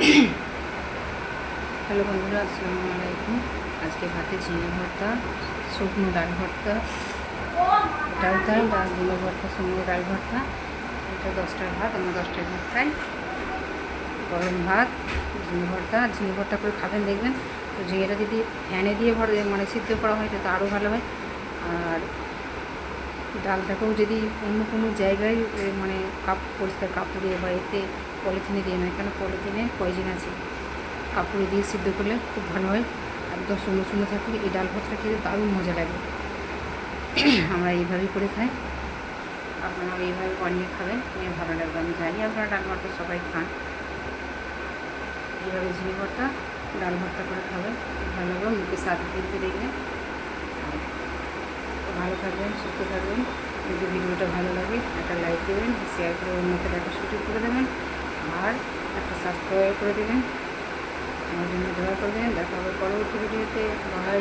Hello বন্ধুরা, আসসালামু আলাইকুম। আজকে ভাতে ঝিঙে ভর্তা, শুকনো ডাল ভর্তা, ডাল ঝিঙে ভর্তা, শুকনো ডাল ভর্তা। এটা 10টার ভাত, আমরা 10টার ভাত খাই। গরম ভাত, ঝিঙে ভর্তা করে খাবেন, দেখবেন। তো ঝিঙেটা যদি ফ্যানে দিয়ে মানে সিদ্ধ করা হয় তো আরও ভালো হয়। আর ডালটাকেও যদি অন্য কোনো জায়গায় মানে পরিষ্কার কাপড়ে বা এতে পলিথিনে দিয়ে নয়, কেন পলিথিনে পয়জন আছে। কাপড়ে দিয়ে সিদ্ধ করলে খুব ভালো হয়, একদম শূন্য শূন্য থাকলে এই ডাল ভাতটা খেতে দারুণ মজা লাগে। আমরা এইভাবেই করে খাই, আপনারাও এইভাবে বানিয়ে খাবেন, নিয়ে ভালো লাগবে। আমি জানি আপনারা ডাল ভাতটা সবাই খান, এইভাবে ঝিঙে ভর্তা ডাল ভর্তা করে খাবেন, খুব ভালো লাগবে। মুখে স্বাদ দিতে দেখবেন। তো ভালো থাকবেন, সুস্থ থাকবেন। যদি ভিডিওটা ভালো লাগে একটা লাইক দেবেন, শেয়ার করে অন্যকে দেখার সুযোগ করে দেবেন, আর একটা সাবস্ক্রাইব করে দেবেন। আমার জন্য দোয়া করবেন। দেখা হবে পরবর্তী ভিডিওতে। বাই।